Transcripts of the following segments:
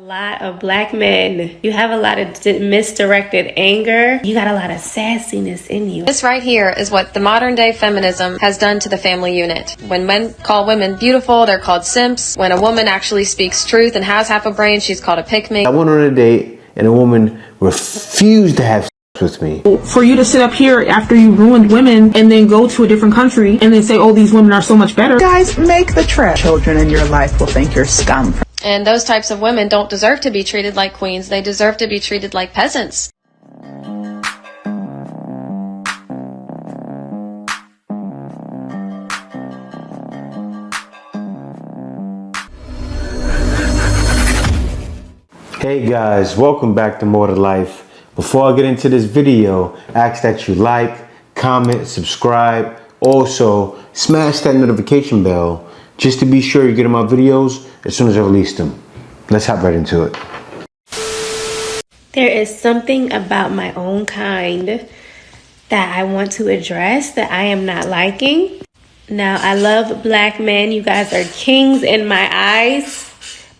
lot of black men, you have a lot of misdirected anger. You got a lot of sassiness in you. This right here is what the modern day feminism has done to the family unit. When men call women beautiful, they're called simps. When a woman actually speaks truth and has half a brain, she's called a pick-me. I went on a date and a woman refused to have sex with me. For you to sit up here after you ruined women and then go to a different country and then say, oh, these women are so much better. Guys, make the trip. Children in your life will think you're scum. And those types of women don't deserve to be treated like queens. They deserve to be treated like peasants. Hey guys, welcome back to More to Life. Before I get into this video, I ask that you like, comment, subscribe. Also, smash that notification bell just to be sure you're getting my videos as soon as I release them. Let's hop right into it. There is something about my own kind that I want to address that I am not liking. Now, I love black men. You guys are kings in my eyes.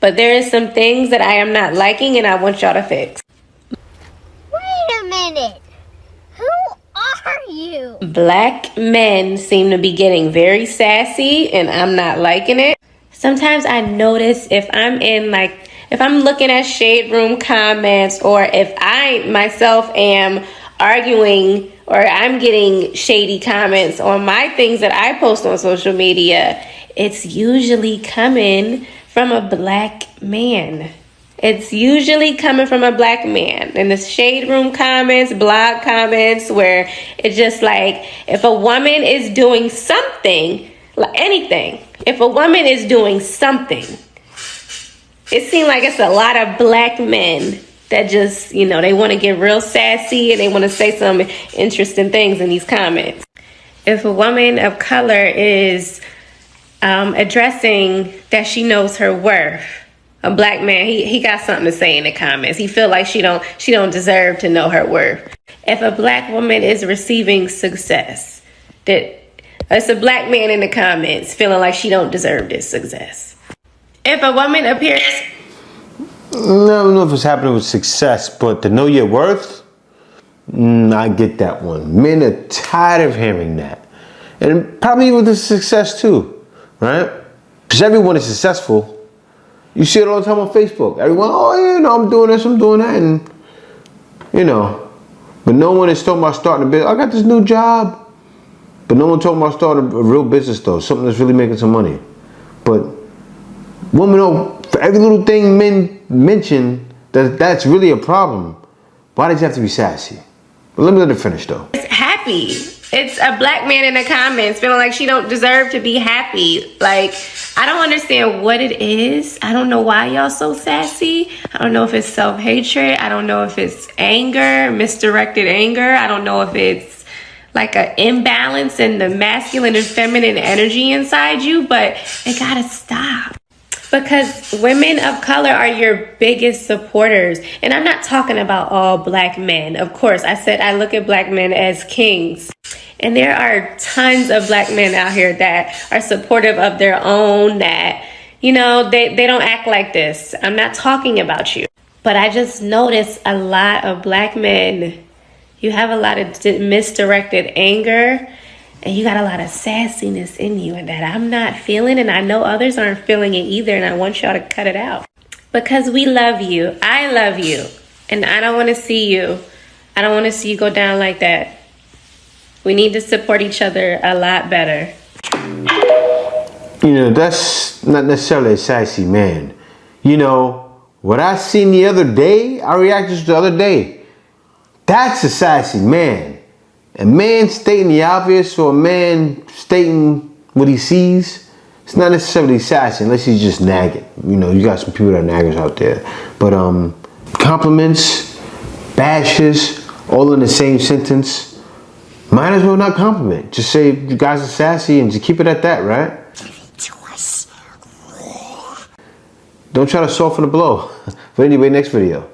But there is some things that I am not liking and I want y'all to fix. Wait a minute. Who are you? Black men seem to be getting very sassy and I'm not liking it. Sometimes I notice if I'm looking at shade room comments, or if I myself am arguing or I'm getting shady comments on my things that I post on social media, it's usually coming from a black man. It's usually coming from a black man. In the shade room comments, blog comments, where it's just like, if a woman is doing something, like anything, if a woman is doing something, it seems like it's a lot of black men that just, they want to get real sassy and they want to say some interesting things in these comments. If a woman of color is addressing that she knows her worth, a black man, he got something to say in the comments. He feel like she don't deserve to know her worth. If a black woman is receiving success, that it's a black man in the comments feeling like she don't deserve this success. If a woman appears, I don't know if it's happening with success, but to know your worth, I get that one. Men are tired of hearing that, and probably with the success too, right? Because everyone is successful. You see it all the time on Facebook. Everyone, I'm doing this, I'm doing that, and but no one is talking about starting a business. I got this new job, but no one talking about starting a real business though, something that's really making some money. But women, for every little thing men mention that's really a problem, why does it have to be sassy? But let me let it finish though. it's happy. It's a black man in the comments feeling like she don't deserve to be happy. Like, I don't understand what it is. I don't know why y'all so sassy. I don't know if it's self-hatred. I don't know if it's anger, misdirected anger. I don't know if it's like an imbalance in the masculine and feminine energy inside you, but it gotta stop. Because women of color are your biggest supporters. And I'm not talking about all black men. Of course, I said I look at black men as kings. And there are tons of black men out here that are supportive of their own, that, they don't act like this. I'm not talking about you. But I just noticed a lot of black men, you have a lot of misdirected anger. And you got a lot of sassiness in you, and that I'm not feeling, and I know others aren't feeling it either, and I want y'all to cut it out. Because we love you. I love you. And I don't want to see you. I don't want to see you go down like that. We need to support each other a lot better. That's not necessarily a sassy man. What I seen the other day, I reacted to the other day. That's a sassy man. A man stating the obvious, or a man stating what he sees, it's not necessarily sassy unless he's just nagging. You got some people that are naggers out there. But compliments, bashes, all in the same sentence, might as well not compliment. Just say you guys are sassy and just keep it at that, right? Don't try to soften the blow. But anyway, next video.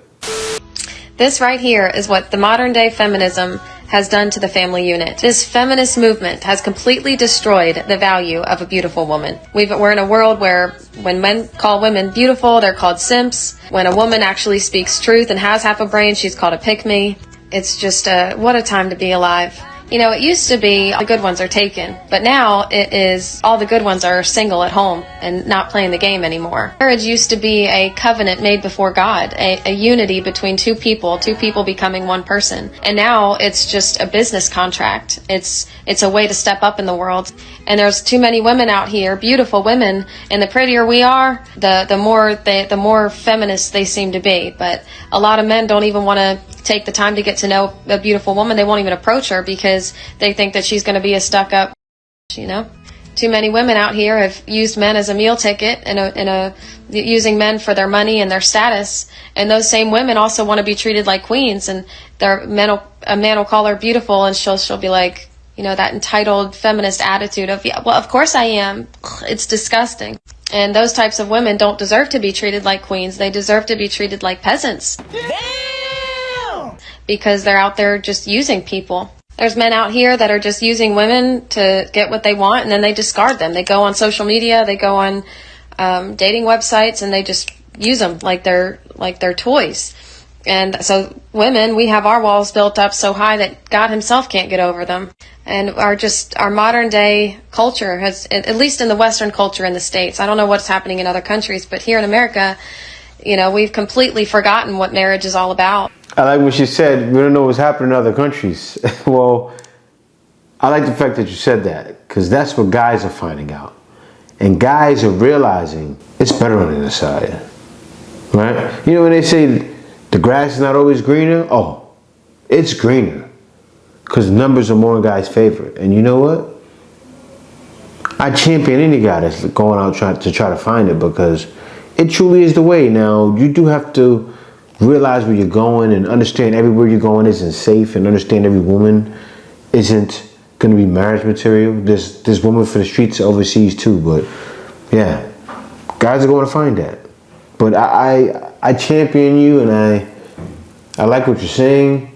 This right here is what the modern day feminism has done to the family unit. This feminist movement has completely destroyed the value of a beautiful woman. We're in a world where when men call women beautiful, they're called simps. When a woman actually speaks truth and has half a brain, she's called a pick-me. It's just what a time to be alive. You know, it used to be the good ones are taken, but now it is all the good ones are single at home and not playing the game anymore. Marriage used to be a covenant made before God, a unity between two people becoming one person. And now it's just a business contract. It's a way to step up in the world. And there's too many women out here, beautiful women, and the prettier we are, the more feminist they seem to be. But a lot of men don't even want to take the time to get to know a beautiful woman. They won't even approach her because they think that she's going to be a stuck-up, you know. Too many women out here have used men as a meal ticket and using men for their money and their status. And those same women also want to be treated like queens. And a man will call her beautiful, and she'll be like, you know, that entitled feminist attitude of, yeah, well, of course I am. It's disgusting. And those types of women don't deserve to be treated like queens. They deserve to be treated like peasants. Damn! Because they're out there just using people. There's men out here that are just using women to get what they want, and then they discard them. They go on social media, they go on dating websites, and they just use them like they're toys. And so women, we have our walls built up so high that God himself can't get over them. And our modern day culture has, at least in the Western culture in the States, I don't know what's happening in other countries, but here in America, you know, we've completely forgotten what marriage is all about. I like what she said, we don't know what's happening in other countries. Well, I like the fact that you said that, because that's what guys are finding out. And guys are realizing it's better on the other side. Right? You know when they say the grass is not always greener? Oh, it's greener. Because numbers are more in guys' favor. And you know what? I champion any guy that's going out to try to find it, because it truly is the way. Now, you do have to realize where you're going and understand everywhere you're going isn't safe, and understand every woman isn't going to be marriage material. There's women for the streets overseas too, but yeah, guys are going to find that. But I champion you, and I like what you're saying.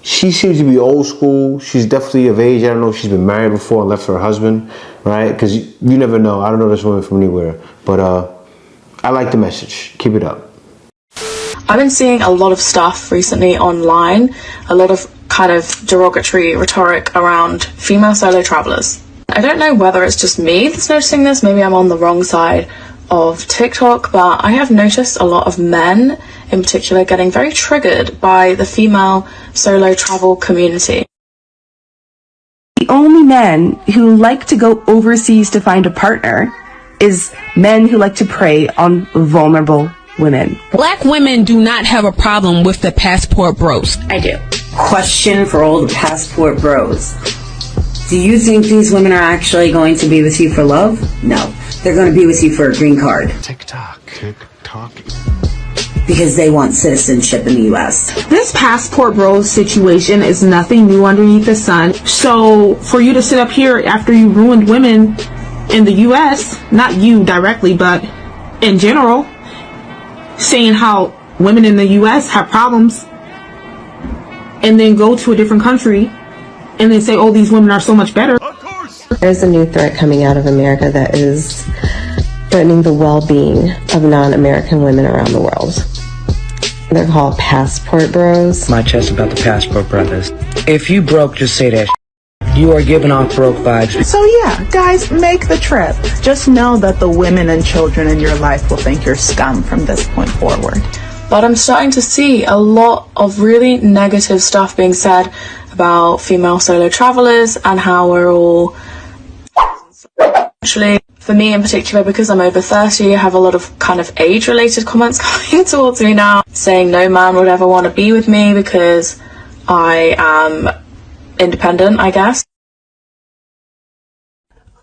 She seems to be old school. She's definitely of age. I don't know if she's been married before and left her husband, right? Because you never know. I don't know this woman from anywhere, but I like the message. Keep it up. I've been seeing a lot of stuff recently online, a lot of kind of derogatory rhetoric around female solo travelers. I don't know whether it's just me that's noticing this, maybe I'm on the wrong side of TikTok, but I have noticed a lot of men in particular getting very triggered by the female solo travel community. The only men who like to go overseas to find a partner is men who like to prey on vulnerable women. Black women do not have a problem with the passport bros. I do. Question for all the passport bros. Do you think these women are actually going to be with you for love? No. They're going to be with you for a green card. TikTok. Because they want citizenship in the U.S. This passport bros situation is nothing new underneath the sun. So for you to sit up here after you ruined women in the U.S., not you directly, but in general, saying how women in the U.S. have problems, and then go to a different country and then say, oh, these women are so much better. Of course. There's a new threat coming out of America that is threatening the well-being of non-American women around the world. They're called passport bros. My chest about the passport brothers. If you broke, just say that. You are giving off broke vibes. So yeah, guys, make the trip. Just know that the women and children in your life will think you're scum from this point forward. But I'm starting to see a lot of really negative stuff being said about female solo travelers and how we're all... Actually, for me in particular, because I'm over 30, I have a lot of kind of age-related comments coming towards me now, saying no man would ever want to be with me because I am independent, I guess.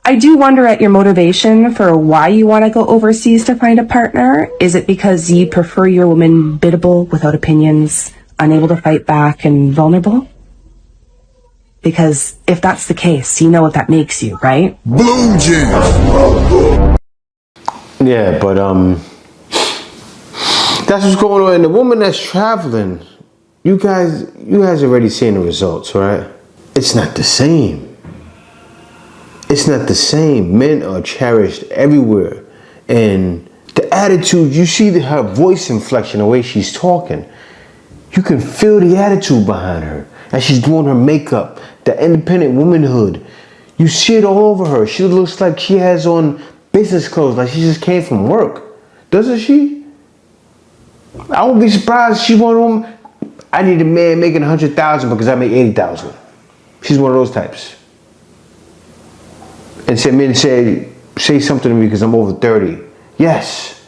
I do wonder at your motivation for why you want to go overseas to find a partner. Is it because you prefer your woman biddable, without opinions, unable to fight back, and vulnerable? Because if that's the case, you know what that makes you, right? Blue Jam. Yeah, but that's what's going on. And the woman that's traveling, you guys already seen the results, right? It's not the same. It's not the same. Men are cherished everywhere. And the attitude, you see her voice inflection, the way she's talking. You can feel the attitude behind her as she's doing her makeup, the independent womanhood. You see it all over her. She looks like she has on business clothes, like she just came from work. Doesn't she? I won't be surprised if she's one of them. I need a man making 100,000 because I make 80,000. She's one of those types. And say something to me because I'm over 30. Yes,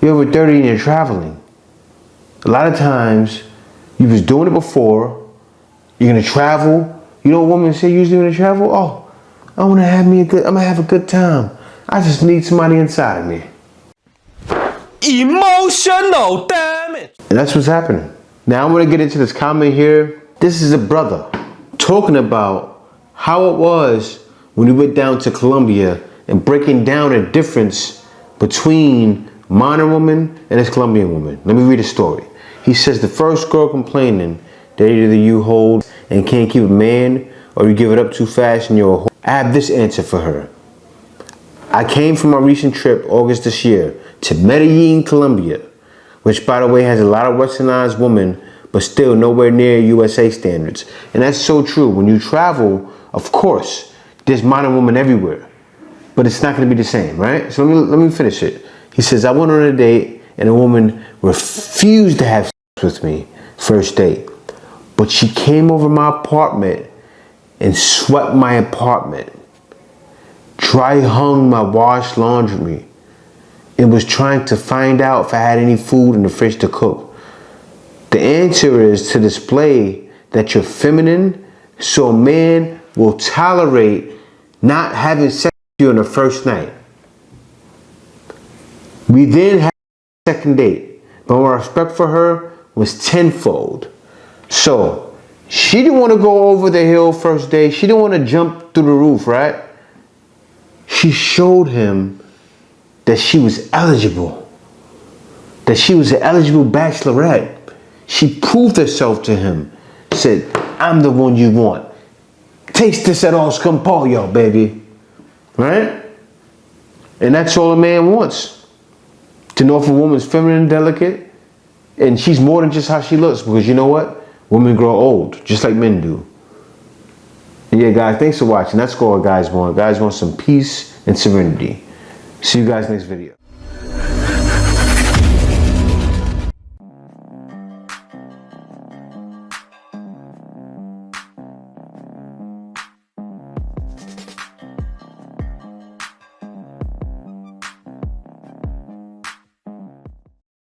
you're over 30 and you're traveling. A lot of times, you was doing it before. You're gonna travel. You know what women say usually when they travel? Oh, I'm gonna have a good time. I just need somebody inside me. Emotional damage. And that's what's happening. Now I'm gonna get into this comment here. This is a brother talking about how it was when he went down to Colombia and breaking down the difference between modern woman and this Colombian woman. Let me read a story. He says the first girl complaining that either you hold and can't keep a man or you give it up too fast and you're a whore. I have this answer for her. I came from my recent trip, August this year, to Medellin, Colombia, which by the way has a lot of westernized women, but still nowhere near USA standards. And that's so true. When you travel, of course, there's modern women everywhere, but it's not gonna be the same, right? So let me finish it. He says, I went on a date and a woman refused to have sex with me first date, but she came over my apartment and swept my apartment, dry hung my washed laundry, and was trying to find out if I had any food in the fridge to cook. The answer is to display that you're feminine so a man will tolerate not having sex with you on the first night. We then had a second date, but my respect for her was tenfold. So she didn't want to go over the hill first day. She didn't want to jump through the roof, right? She showed him that she was eligible, that she was an eligible bachelorette. She proved herself to him, said, I'm the one you want. Taste this at all scampolio, baby. Right? And that's all a man wants. To know if a woman's feminine and delicate, and she's more than just how she looks, because you know what? Women grow old, just like men do. And yeah, guys, thanks for watching. That's all guys want. Guys want some peace and serenity. See you guys next video.